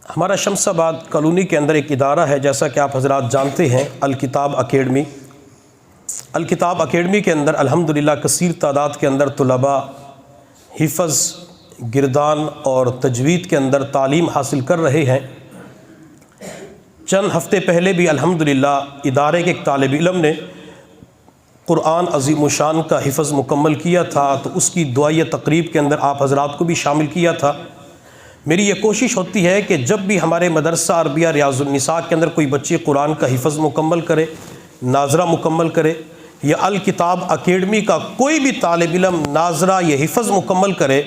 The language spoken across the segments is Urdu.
ہمارا شمس آباد کالونی کے اندر ایک ادارہ ہے، جیسا کہ آپ حضرات جانتے ہیں، الکتاب اکیڈمی۔ الکتاب اکیڈمی کے اندر الحمدللہ کثیر تعداد کے اندر طلباء حفظ، گردان اور تجوید کے اندر تعلیم حاصل کر رہے ہیں۔ چند ہفتے پہلے بھی الحمدللہ ادارے کے ایک طالب علم نے قرآن عظیم الشان کا حفظ مکمل کیا تھا، تو اس کی دعائیہ تقریب کے اندر آپ حضرات کو بھی شامل کیا تھا۔ میری یہ کوشش ہوتی ہے کہ جب بھی ہمارے مدرسہ عربیہ ریاض النساء کے اندر کوئی بچے قرآن کا حفظ مکمل کرے، ناظرہ مکمل کرے، یا الکتاب اکیڈمی کا کوئی بھی طالب علم ناظرہ یا حفظ مکمل کرے،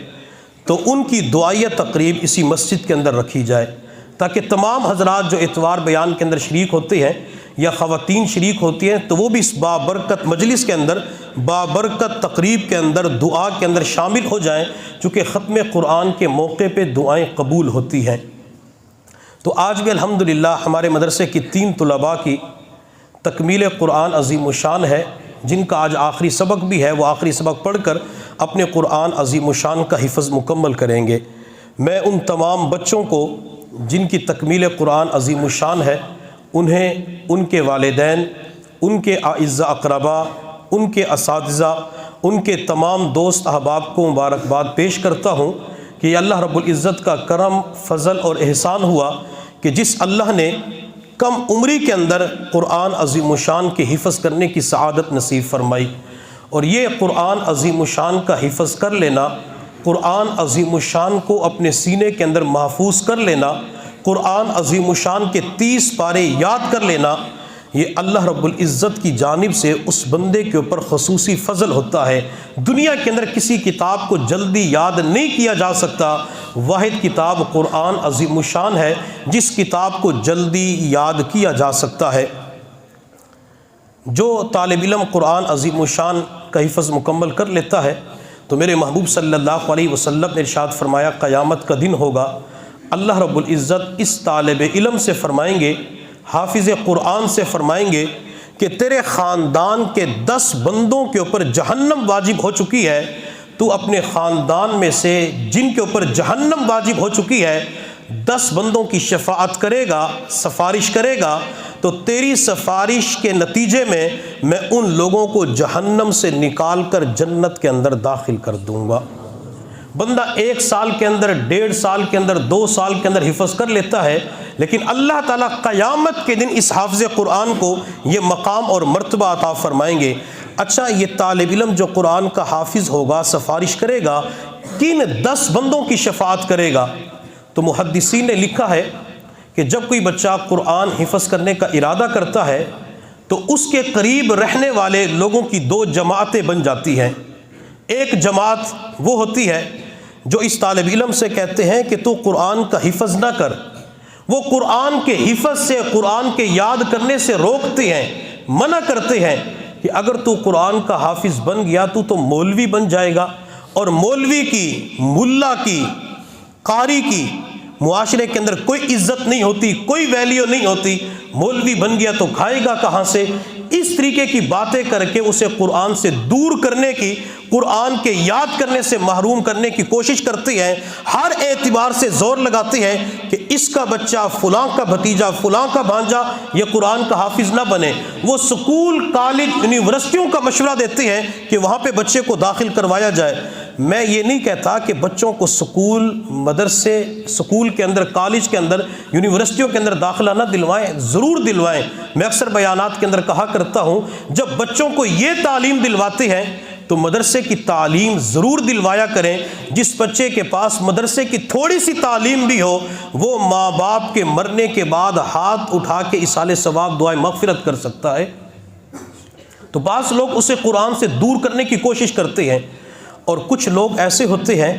تو ان کی دعائیہ تقریب اسی مسجد کے اندر رکھی جائے، تاکہ تمام حضرات جو اتوار بیان کے اندر شریک ہوتے ہیں یا خواتین شریک ہوتی ہیں، تو وہ بھی اس بابرکت مجلس کے اندر، بابرکت تقریب کے اندر، دعا کے اندر شامل ہو جائیں، چونکہ ختم قرآن کے موقع پہ دعائیں قبول ہوتی ہیں۔ تو آج بھی الحمدللہ ہمارے مدرسے کی 3 طلباء کی تکمیل قرآن عظیم الشان ہے، جن کا آج آخری سبق بھی ہے۔ وہ آخری سبق پڑھ کر اپنے قرآن عظیم الشان کا حفظ مکمل کریں گے۔ میں ان تمام بچوں کو جن کی تکمیل قرآن عظیم الشان ہے، انہیں، ان کے والدین، ان کے اعزاء اقرباء، ان کے اساتذہ، ان کے تمام دوست احباب کو مبارکباد پیش کرتا ہوں کہ اللہ رب العزت کا کرم، فضل اور احسان ہوا کہ جس اللہ نے کم عمری کے اندر قرآن عظیم الشان کے حفظ کرنے کی سعادت نصیب فرمائی۔ اور یہ قرآن عظیم الشان کا حفظ کر لینا، قرآن عظیم الشان کو اپنے سینے کے اندر محفوظ کر لینا، قرآن عظیم الشان کے 30 پارے یاد کر لینا، یہ اللہ رب العزت کی جانب سے اس بندے کے اوپر خصوصی فضل ہوتا ہے۔ دنیا کے اندر کسی کتاب کو جلدی یاد نہیں کیا جا سکتا، واحد کتاب قرآن عظیم الشان ہے جس کتاب کو جلدی یاد کیا جا سکتا ہے۔ جو طالب علم قرآن عظیم الشان کا حفظ مکمل کر لیتا ہے، تو میرے محبوب صلی اللہ علیہ وسلم نے ارشاد فرمایا، قیامت کا دن ہوگا، اللہ رب العزت اس طالب علم سے فرمائیں گے، حافظ قرآن سے فرمائیں گے کہ تیرے خاندان کے 10 بندوں کے اوپر جہنم واجب ہو چکی ہے، تو اپنے خاندان میں سے جن کے اوپر جہنم واجب ہو چکی ہے 10 بندوں کی شفاعت کرے گا، سفارش کرے گا، تو تیری سفارش کے نتیجے میں میں ان لوگوں کو جہنم سے نکال کر جنت کے اندر داخل کر دوں گا۔ بندہ 1 سال کے اندر، 1.5 سال کے اندر، 2 سال کے اندر حفظ کر لیتا ہے، لیکن اللہ تعالیٰ قیامت کے دن اس حافظ قرآن کو یہ مقام اور مرتبہ عطا فرمائیں گے۔ اچھا، یہ طالب علم جو قرآن کا حافظ ہوگا، سفارش کرے گا، کن 10 بندوں کی شفاعت کرے گا؟ تو محدثین نے لکھا ہے کہ جب کوئی بچہ قرآن حفظ کرنے کا ارادہ کرتا ہے، تو اس کے قریب رہنے والے لوگوں کی 2 جماعتیں بن جاتی ہیں۔ ایک جماعت وہ ہوتی ہے جو اس طالب علم سے کہتے ہیں کہ تو قرآن کا حفظ نہ کر، وہ قرآن کے حفظ سے، قرآن کے یاد کرنے سے روکتے ہیں، منع کرتے ہیں کہ اگر تو قرآن کا حافظ بن گیا تو مولوی بن جائے گا، اور مولوی کی، ملا کی، قاری کی معاشرے کے اندر کوئی عزت نہیں ہوتی، کوئی ویلیو نہیں ہوتی، مولوی بن گیا تو کھائے گا کہاں سے؟ اس طریقے کی باتیں کر کے اسے قرآن سے دور کرنے کی، قرآن کے یاد کرنے سے محروم کرنے کی کوشش کرتے ہیں۔ ہر اعتبار سے زور لگاتے ہیں کہ اس کا بچہ، فلاں کا بھتیجا، فلاں کا بھانجا یہ قرآن کا حافظ نہ بنے۔ وہ سکول، کالج، یونیورسٹیوں کا مشورہ دیتے ہیں کہ وہاں پہ بچے کو داخل کروایا جائے۔ میں یہ نہیں کہتا کہ بچوں کو سکول، مدرسے، سکول کے اندر، کالج کے اندر، یونیورسٹیوں کے اندر داخلہ نہ دلوائیں، ضرور دلوائیں۔ میں اکثر بیانات کے اندر کہا کرتا ہوں، جب بچوں کو یہ تعلیم دلواتے ہیں تو مدرسے کی تعلیم ضرور دلوایا کریں۔ جس بچے کے پاس مدرسے کی تھوڑی سی تعلیم بھی ہو، وہ ماں باپ کے مرنے کے بعد ہاتھ اٹھا کے ایصال ثواب، دعائے مغفرت کر سکتا ہے۔ تو بعض لوگ اسے قرآن سے دور کرنے کی کوشش کرتے ہیں، اور کچھ لوگ ایسے ہوتے ہیں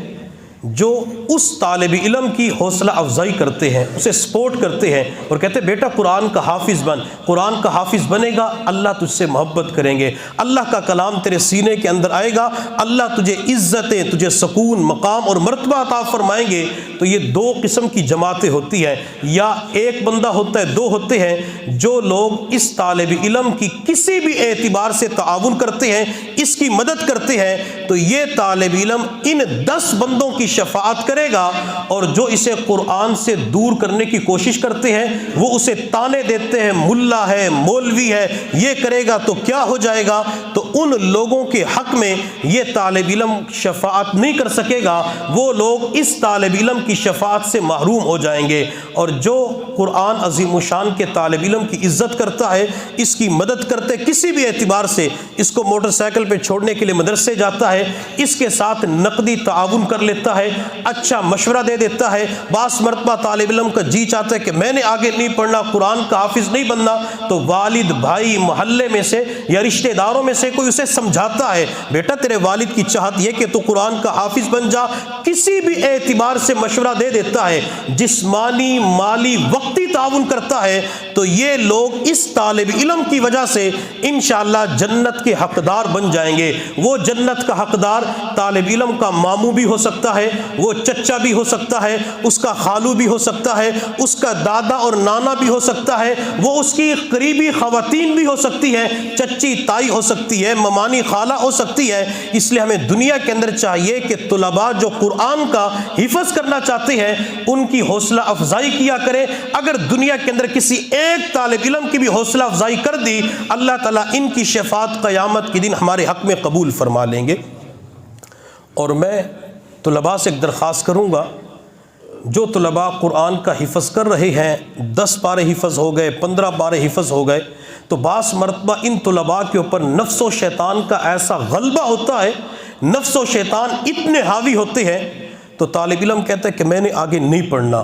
جو اس طالب علم کی حوصلہ افزائی کرتے ہیں، اسے سپورٹ کرتے ہیں اور کہتے ہیں بیٹا قرآن کا حافظ بن، قرآن کا حافظ بنے گا، اللہ تجھ سے محبت کریں گے، اللہ کا کلام تیرے سینے کے اندر آئے گا، اللہ تجھے عزتیں، تجھے سکون، مقام اور مرتبہ عطا فرمائیں گے۔ تو یہ 2 قسم کی جماعتیں ہوتی ہیں، یا ایک بندہ ہوتا ہے، 2 ہوتے ہیں جو لوگ اس طالب علم کی کسی بھی اعتبار سے تعاون کرتے ہیں، اس کی مدد کرتے ہیں، تو یہ طالب علم ان 10 بندوں کی شفاعت کرے گا، اور جو اسے قرآن سے دور کرنے کی کوشش کرتے ہیں وہ اسے طانے دیتے ہیں، ملا ہے، مولوی ہے، یہ کرے گا تو کیا ہو جائے گا، تو ان لوگوں کے حق میں یہ طالب علم شفاعت نہیں کر سکے گا، وہ لوگ اس طالب علم کی شفاعت سے محروم ہو جائیں گے۔ اور جو قرآن عظیم الشان کے طالب علم کی عزت کرتا ہے، اس کی مدد کرتے کسی بھی اعتبار سے، اس کو موٹر سائیکل پہ چھوڑنے کے لیے مدرسے جاتا ہے، اس کے ساتھ نقدی تعاون کر لیتا ہے، اچھا مشورہ دے دیتا ہے، بعض مرتبہ طالب علم کا جی چاہتا ہے کہ میں نے آگے نہیں پڑھنا، قرآن کا حافظ نہیں بننا، تو والد، بھائی، محلے میں سے یا رشتہ داروں میں سے کوئی اسے سمجھاتا ہے، بیٹا تیرے والد کی چاہت یہ کہ تو قرآن کا حافظ بن جا، کسی بھی اعتبار سے مشورہ دے دیتا ہے، جسمانی، مالی، وقتی تعاون کرتا ہے، تو یہ لوگ اس طالب علم کی وجہ سے انشاءاللہ جنت کے حقدار بن جائیں گے۔ وہ جنت کا حقدار طالب علم کا ماموں بھی ہو سکتا ہے، وہ چچا بھی ہو سکتا ہے، اس کا خالو بھی ہو سکتا ہے، اس کا دادا اور نانا بھی ہو سکتا ہے، وہ اس کی قریبی خواتین بھی ہو سکتی ہے، چچی تائی ہو سکتی ہے، ممانی خالہ ہو سکتی ہے۔ اس لیے ہمیں دنیا کے اندر چاہیے کہ طلباء جو قرآن کا حفظ کرنا چاہتے ہیں ان کی حوصلہ افزائی کیا کریں۔ اگر دنیا کے اندر کسی ایک طالب علم کی بھی حوصلہ افزائی کر دی، اللہ تعالیٰ ان کی شفاعت قیامت کے دن ہمارے حق میں قبول فرما لیں گے۔ اور میں طلباء سے ایک درخواست کروں گا، جو طلباء قرآن کا حفظ کر رہے ہیں، 10 پارے حفظ ہو گئے، 15 پارے حفظ ہو گئے، تو بعض مرتبہ ان طلباء کے اوپر نفس و شیطان کا ایسا غلبہ ہوتا ہے، نفس و شیطان اتنے حاوی ہوتے ہیں، تو طالب علم کہتا ہے کہ میں نے آگے نہیں پڑھنا،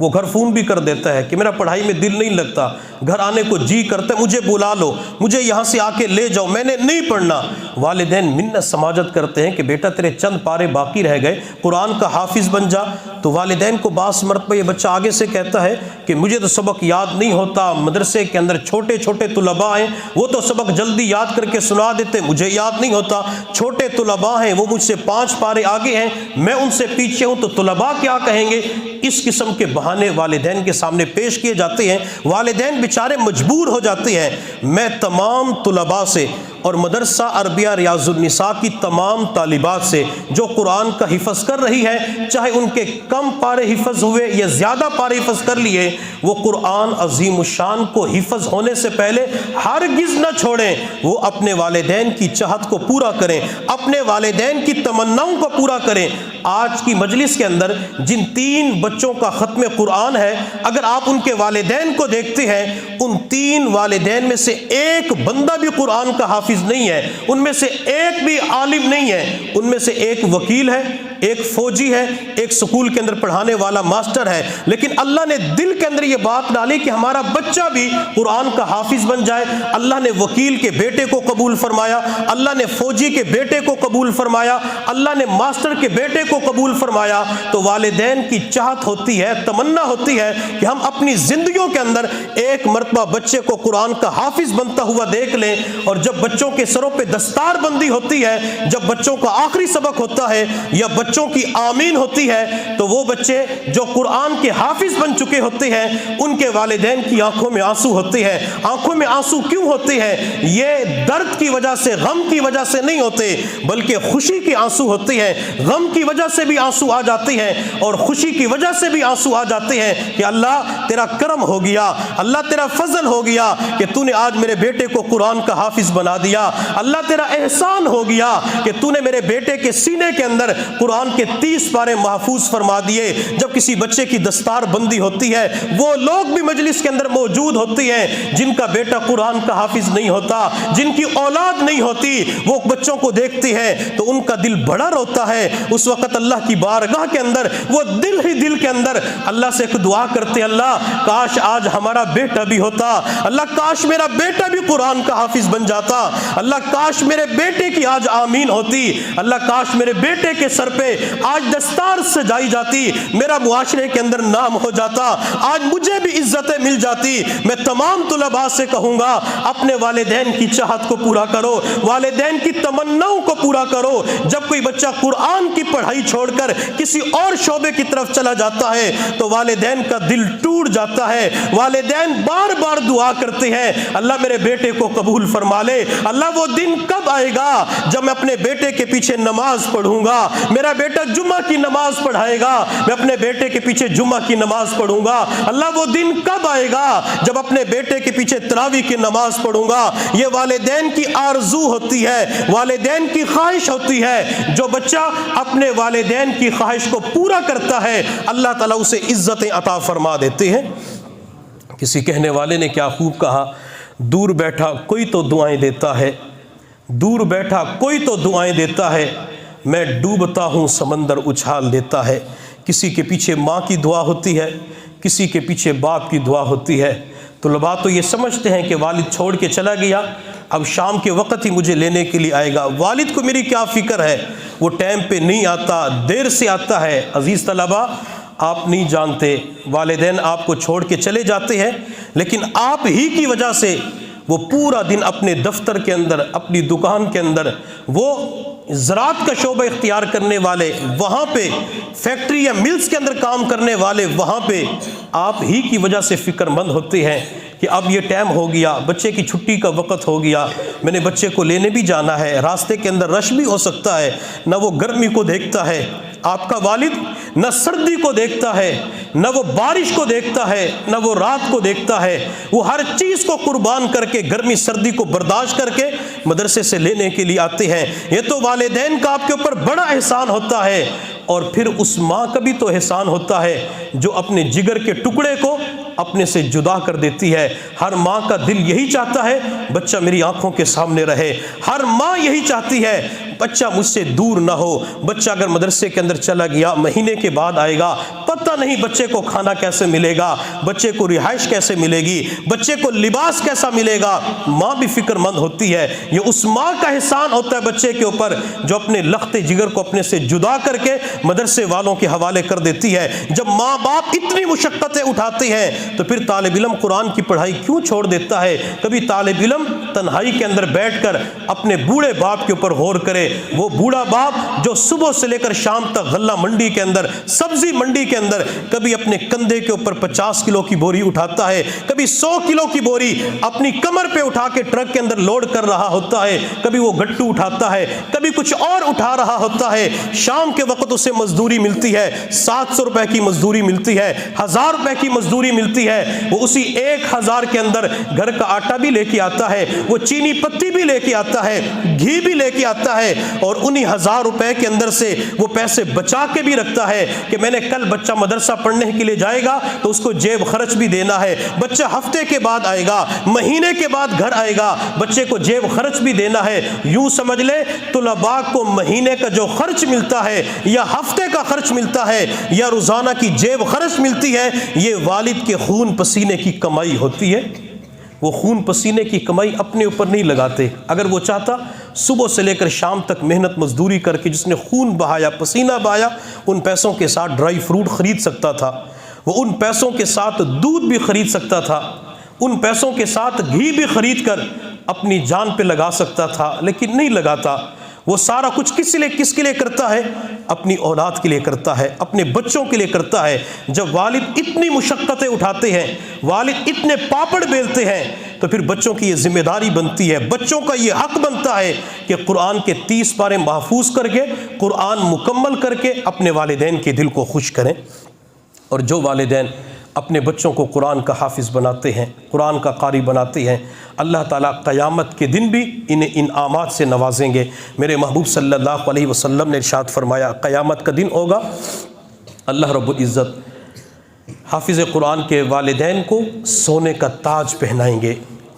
وہ گھر فون بھی کر دیتا ہے کہ میرا پڑھائی میں دل نہیں لگتا، گھر آنے کو جی کرتا ہے مجھے بلا لو، مجھے یہاں سے آ کے لے جاؤ، میں نے نہیں پڑھنا۔ والدین منت سماجت کرتے ہیں کہ بیٹا تیرے چند پارے باقی رہ گئے، قرآن کا حافظ بن جا۔ تو والدین کو بعض مرتبہ یہ بچہ آگے سے کہتا ہے کہ مجھے تو سبق یاد نہیں ہوتا، مدرسے کے اندر چھوٹے چھوٹے طلباء ہیں، وہ تو سبق جلدی یاد کر کے سنا دیتے، مجھے یاد نہیں ہوتا، چھوٹے طلباء ہیں، وہ مجھ سے 5 پارے آگے ہیں، میں ان سے پیچھے ہوں، تو طلباء کیا کہیں گے؟ اس قسم کے بہانے والدین کے سامنے پیش کیے جاتے ہیں، والدین بیچارے مجبور ہو جاتے ہیں۔ میں تمام طلباء سے اور مدرسہ عربیہ ریاض النساء کی تمام طالبات سے جو قرآن کا حفظ کر رہی ہیں، چاہے ان کے کم پارے حفظ ہوئے یا زیادہ پارے حفظ کر لیے، وہ قرآن عظیم الشان کو حفظ ہونے سے پہلے ہرگز نہ چھوڑیں، وہ اپنے والدین کی چاہت کو پورا کریں، اپنے والدین کی تمناؤں کو پورا کریں۔ آج کی مجلس کے اندر جن 3 بچوں کا ختم قرآن ہے، اگر آپ ان کے والدین کو دیکھتے ہیں، ان 3 والدین میں سے ایک بندہ بھی قرآن کا حافظ نہیں ہے، ان میں سے ایک بھی عالم نہیں ہے، ان میں سے ایک وکیل ہے، ایک فوجی ہے، ایک سکول کے اندر پڑھانے والا ماسٹر ہے، لیکن اللہ نے دل کے اندر یہ بات ڈالی کہ ہمارا بچہ بھی قرآن کا حافظ بن جائے۔ اللہ نے وکیل کے بیٹے کو قبول فرمایا، اللہ نے فوجی کے بیٹے کو قبول فرمایا، اللہ نے ماسٹر کے بیٹے کو قبول فرمایا۔ تو والدین کی چاہت ہوتی ہے، تمنا ہوتی ہے کہ ہم اپنی زندگیوں کے اندر ایک مرتبہ بچے کو قرآن کا حافظ بنتا ہوا دیکھ لیں۔ اور جب بچوں کے سروں پہ دستار بندی ہوتی ہے، جب بچوں کا آخری سبق ہوتا ہے یا بچوں کی آمین ہوتی ہے، تو وہ بچے جو قرآن کے حافظ بن چکے ہوتے ہیں، ان کے والدین کی آنکھوں میں آنسو ہوتے ہیں۔ آنکھوں میں آنسو کیوں ہوتے ہیں؟ یہ درد کی وجہ سے، غم کی وجہ سے نہیں ہوتے، بلکہ خوشی کے آنسو ہوتے ہیں۔ غم کی وجہ سے بھی آنسو آ جاتے ہیں اور خوشی کی وجہ سے بھی آنسو آ جاتے ہیں کہ اللہ تیرا کرم ہو گیا، اللہ تیرا فضل ہو گیا کہ تو نے آج میرے بیٹے کو قرآن کا حافظ بنا دیا، اللہ تیرا احسان ہو گیا کہ تو نے میرے بیٹے کے سینے کے اندر قرآن کے 30 پارے محفوظ فرما دیے۔ جب کسی بچے کی دستار بندی ہوتی ہے، وہ لوگ بھی مجلس کے اندر موجود ہوتے ہیں جن کا بیٹا قرآن کا حافظ نہیں ہوتا، جن کی اولاد نہیں ہوتی، وہ بچوں کو دیکھتے ہیں تو ان کا دل بڑا روتا ہے۔ اس وقت اللہ کی بارگاہ کے اندر وہ دل ہی دل کے اندر اللہ سے ایک دعا کرتے، اللہ کاش آج ہمارا بیٹا بھی ہوتا، اللہ کاش میرا بیٹا بھی قرآن کا حافظ بن جاتا، اللہ کاش میرے بیٹے کی آج آمین ہوتی، اللہ کاش میرے بیٹے کے سر پہ آج دستار سجائی جاتی، میرا معاشرے کے اندر نام ہو جاتا، آج مجھے بھی عزتیں مل جاتی۔ میں تمام طلباء سے کہوں گا، اپنے والدین کی چاہت کو پورا کرو، والدین کی تمناؤں کو پورا کرو۔ جب کوئی بچہ قرآن کی پڑھائی چھوڑ کر کسی اور شعبے کی طرف چلا جاتا ہے تو والدین کا دل ٹوٹ جاتا ہے، والدین بار بار دعا کرتے ہیں اللہ میرے بیٹے کو قبول فرما لے۔ اللہ وہ دن کب آئے گا جب میں اپنے بیٹے کے پیچھے نماز پڑھوں گا، میرا بیٹا جمعہ کی نماز پڑھائے گا، میں اپنے بیٹے کے پیچھے جمعہ کی نماز پڑھوں گا۔ اللہ وہ دن کب آئے گا جب اپنے بیٹے کے پیچھے تراویح کی نماز پڑھوں گا۔ یہ والدین کی آرزو ہوتی ہے، والدین کی خواہش ہوتی ہے۔ جو بچہ اپنے والدین کی خواہش کو پورا کرتا ہے اللہ تعالیٰ اسے عزتیں عطا فرما دیتے ہیں۔ کسی کہنے والے نے کیا خوب کہا، دور بیٹھا کوئی تو دعائیں دیتا ہے، دور بیٹھا کوئی تو دعائیں دیتا ہے، میں ڈوبتا ہوں سمندر اچھال دیتا ہے۔ کسی کے پیچھے ماں کی دعا ہوتی ہے، کسی کے پیچھے باپ کی دعا ہوتی ہے۔ طلباء تو یہ سمجھتے ہیں کہ والد چھوڑ کے چلا گیا، اب شام کے وقت ہی مجھے لینے کے لیے آئے گا، والد کو میری کیا فکر ہے، وہ ٹائم پہ نہیں آتا، دیر سے آتا ہے۔ عزیز طلباء، آپ نہیں جانتے والدین آپ کو چھوڑ کے چلے جاتے ہیں، لیکن آپ ہی کی وجہ سے وہ پورا دن اپنے دفتر کے اندر، اپنی دکان کے اندر، وہ زراعت کا شعبہ اختیار کرنے والے وہاں پہ، فیکٹری یا ملز کے اندر کام کرنے والے وہاں پہ آپ ہی کی وجہ سے فکر مند ہوتے ہیں کہ اب یہ ٹائم ہو گیا، بچے کی چھٹی کا وقت ہو گیا، میں نے بچے کو لینے بھی جانا ہے، راستے کے اندر رش بھی ہو سکتا ہے، نہ وہ گرمی کو دیکھتا ہے۔ آپ کا والد نہ سردی کو دیکھتا ہے، نہ وہ بارش کو دیکھتا ہے، نہ وہ رات کو دیکھتا ہے، وہ ہر چیز کو قربان کر کے گرمی سردی کو برداشت کر کے مدرسے سے لینے کے لیے آتے ہیں۔ یہ تو والدین کا آپ کے اوپر بڑا احسان ہوتا ہے، اور پھر اس ماں کا بھی تو احسان ہوتا ہے جو اپنے جگر کے ٹکڑے کو اپنے سے جدا کر دیتی ہے۔ ہر ماں کا دل یہی چاہتا ہے بچہ میری آنکھوں کے سامنے رہے، ہر ماں یہی چاہتی ہے بچہ مجھ سے دور نہ ہو۔ بچہ اگر مدرسے کے اندر چلا گیا، مہینے کے بعد آئے گا، پتہ نہیں بچے کو کھانا کیسے ملے گا، بچے کو رہائش کیسے ملے گی، بچے کو لباس کیسا ملے گا، ماں بھی فکر مند ہوتی ہے۔ یہ اس ماں کا احسان ہوتا ہے بچے کے اوپر جو اپنے لخت جگر کو اپنے سے جدا کر کے مدرسے والوں کے حوالے کر دیتی ہے۔ جب ماں باپ اتنی مشقتیں اٹھاتے ہیں تو پھر طالب علم قرآن کی پڑھائی کیوں چھوڑ دیتا ہے؟ کبھی طالب علم تنہائی کے اندر بیٹھ کر اپنے بوڑھے باپ کے اوپر غور کرے، وہ بوڑھا باپ جو صبح سے لے کر شام تک غلہ منڈی کے اندر، سبزی منڈی کے اندر کبھی اپنے کندھے کے اوپر 50 کلو کی بوری اٹھاتا ہے، کبھی 100 کلو کی بوری اپنی کمر پہ اٹھا کے ٹرک کے اندر لوڈ کر رہا ہوتا ہے، کبھی وہ گٹو اٹھاتا ہے، کبھی کچھ اور اٹھا رہا ہوتا ہے۔ شام کے وقت اسے مزدوری ملتی ہے، 700 روپے کی مزدوری ملتی ہے، 1000 روپے کی مزدوری ملتی ہے، وہ اسی 1000 کے اندر گھر کا آٹا بھی لے کے آتا ہے، وہ چینی پتی بھی لے کے آتا ہے، گھی بھی لے کے آتا ہے، اور انہی 1000 روپے کے اندر سے وہ پیسے بچا کے بھی رکھتا ہے کہ میں نے کل بچہ مدرسہ پڑھنے کے لیے جائے گا تو اس کو جیب خرچ بھی دینا ہے، بچہ ہفتے کے بعد آئے گا، مہینے کے بعد گھر آئے گا، بچے کو جیب خرچ بھی دینا ہے۔ یوں سمجھ لے طلباء کو مہینے کا جو خرچ ملتا ہے یا ہفتے کا خرچ ملتا ہے یا روزانہ کی جیب خرچ ملتی ہے، یہ والد کے خون پسینے کی کمائی ہوتی ہے۔ وہ خون پسینے کی کمائی اپنے اوپر نہیں لگاتے، اگر وہ چاہتا صبح سے لے کر شام تک محنت مزدوری کر کے جس نے خون بہایا، پسینہ بہایا، ان پیسوں کے ساتھ ڈرائی فروٹ خرید سکتا تھا، وہ ان پیسوں کے ساتھ دودھ بھی خرید سکتا تھا، ان پیسوں کے ساتھ گھی بھی خرید کر اپنی جان پہ لگا سکتا تھا، لیکن نہیں لگاتا۔ وہ سارا کچھ کس کے لیے کرتا ہے؟ اپنی اولاد کے لیے کرتا ہے، اپنے بچوں کے لیے کرتا ہے۔ جب والد اتنی مشقتیں اٹھاتے ہیں، والد اتنے پاپڑ بیلتے ہیں، تو پھر بچوں کی یہ ذمہ داری بنتی ہے، بچوں کا یہ حق بنتا ہے کہ قرآن کے 30 پارے محفوظ کر کے، قرآن مکمل کر کے اپنے والدین کے دل کو خوش کریں۔ اور جو والدین اپنے بچوں کو قرآن کا حافظ بناتے ہیں، قرآن کا قاری بناتے ہیں، اللہ تعالیٰ قیامت کے دن بھی انہیں انعامات سے نوازیں گے۔ میرے محبوب صلی اللہ علیہ وسلم نے ارشاد فرمایا، قیامت کا دن ہوگا، اللہ رب العزت حافظ قرآن کے والدین کو سونے کا تاج پہنائیں گے،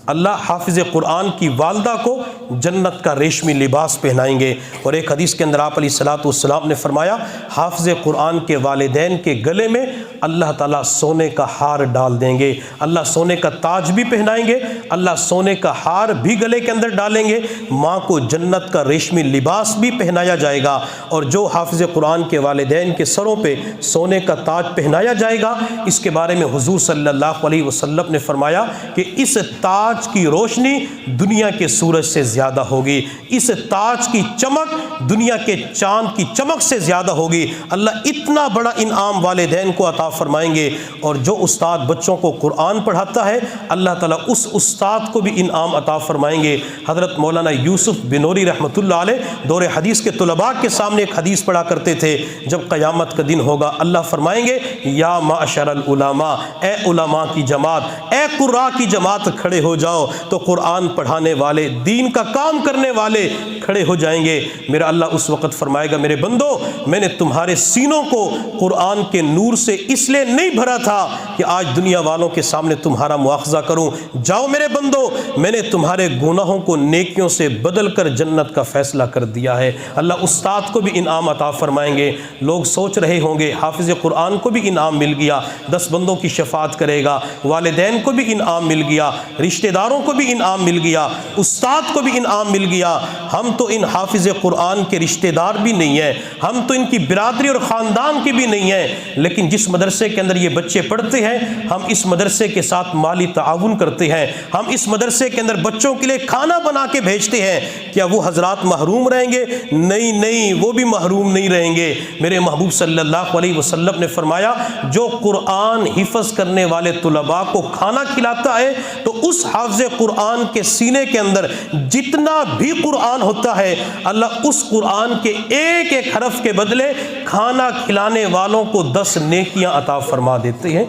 اللہ حافظ قرآن کی والدہ کو جنت کا ریشمی لباس پہنائیں گے۔ اور ایک حدیث کے اندر آپ علیہ الصلوۃ والسلام نے فرمایا، حافظ قرآن کے والدین کے گلے میں اللہ تعالیٰ سونے کا ہار ڈال دیں گے، اللہ سونے کا تاج بھی پہنائیں گے، اللہ سونے کا ہار بھی گلے کے اندر ڈالیں گے، ماں کو جنت کا ریشمی لباس بھی پہنایا جائے گا۔ اور جو حافظ قرآن کے والدین کے سروں پہ سونے کا تاج پہنایا جائے گا، اس کے بارے میں حضور صلی اللہ علیہ وسلم نے فرمایا کہ اس تاج تاج کی روشنی دنیا کے سورج سے زیادہ ہوگی، اس تاج کی چمک دنیا کے چاند کی چمک سے زیادہ ہوگی۔ اللہ اتنا بڑا انعام والدین کو عطا فرمائیں گے، اور جو استاد بچوں کو قرآن پڑھاتا ہے اللہ تعالیٰ اس استاد کو بھی انعام عطا فرمائیں گے۔ حضرت مولانا یوسف بنوری رحمۃ اللہ علیہ دور حدیث کے طلباء کے سامنے ایک حدیث پڑھا کرتے تھے، جب قیامت کا دن ہوگا اللہ فرمائیں گے یا معشر العلماء، اے علماء کی جماعت، اے قراء کی جماعت کھڑے ہو جاؤ، تو قرآن پڑھانے والے، دین کا کام کرنے والے کھڑے ہو جائیں گے۔ میرا اللہ اس وقت فرمائے گا میرے بندو میں نے تمہارے سینوں کو قرآن کے نور سے اس لیے نہیں بھرا تھا کہ آج دنیا والوں کے سامنے تمہارا مواخذہ کروں، جاؤ میرے بندو میں نے تمہارے گناہوں کو نیکیوں سے بدل کر جنت کا فیصلہ کر دیا ہے۔ اللہ استاد کو بھی انعام عطا فرمائیں گے۔ لوگ سوچ رہے ہوں گے حافظ قرآن کو بھی انعام مل گیا، 10 بندوں کی شفاعت کرے گا، والدین کو بھی انعام مل گیا، رشتہ داروں کو بھی انعام مل گیا، استاد کو بھی انعام مل گیا۔ ہم تو ان حافظ قرآن کے رشتہ دار بھی نہیں ہیں، ہم تو ان کی برادری اور خاندان کی بھی نہیں ہیں، لیکن جس مدرسے کے اندر یہ بچے پڑھتے ہیں ہم اس مدرسے کے ساتھ مالی تعاون کرتے ہیں، ہم اس مدرسے کے اندر بچوں کے لیے کھانا بنا کے بھیجتے ہیں۔ کیا وہ حضرات محروم رہیں گے؟ نہیں، وہ بھی محروم نہیں رہیں گے۔ میرے محبوب صلی اللہ علیہ وسلم نے فرمایا جو قرآن حفظ کرنے والے طلباء کو کھانا کھلاتا ہے تو اس حافظ قرآن کے سینے کے اندر جتنا بھی قرآن ہوتا ہے اللہ اس قرآن کے ایک ایک حرف کے بدلے کھانا کھلانے والوں کو 10 نیکیاں عطا فرما دیتے ہیں۔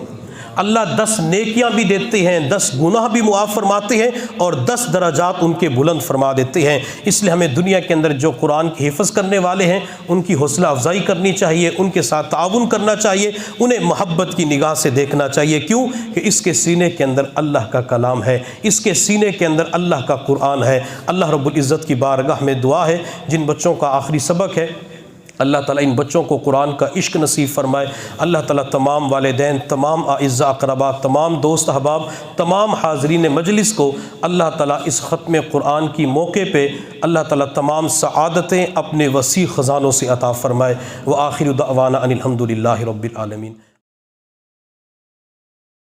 اللہ 10 نیکیاں بھی دیتے ہیں، 10 گناہ بھی معاف فرماتے ہیں، اور 10 درجات ان کے بلند فرما دیتے ہیں۔ اس لیے ہمیں دنیا کے اندر جو قرآن کی حفظ کرنے والے ہیں ان کی حوصلہ افزائی کرنی چاہیے، ان کے ساتھ تعاون کرنا چاہیے، انہیں محبت کی نگاہ سے دیکھنا چاہیے۔ کیوں کہ اس کے سینے کے اندر اللہ کا کلام ہے، اس کے سینے کے اندر اللہ کا قرآن ہے۔ اللہ رب العزت کی بارگاہ میں دعا ہے جن بچوں کا آخری سبق ہے اللہ تعالیٰ ان بچوں کو قرآن کا عشق نصیب فرمائے۔ اللہ تعالیٰ تمام والدین، تمام اعزاء اقربا، تمام دوست احباب، تمام حاضرین مجلس کو اللہ تعالیٰ اس ختم قرآن کی موقع پہ اللہ تعالیٰ تمام سعادتیں اپنے وسیع خزانوں سے عطا فرمائے۔ وآخر دعوانا ان الحمد للہ رب العالمین۔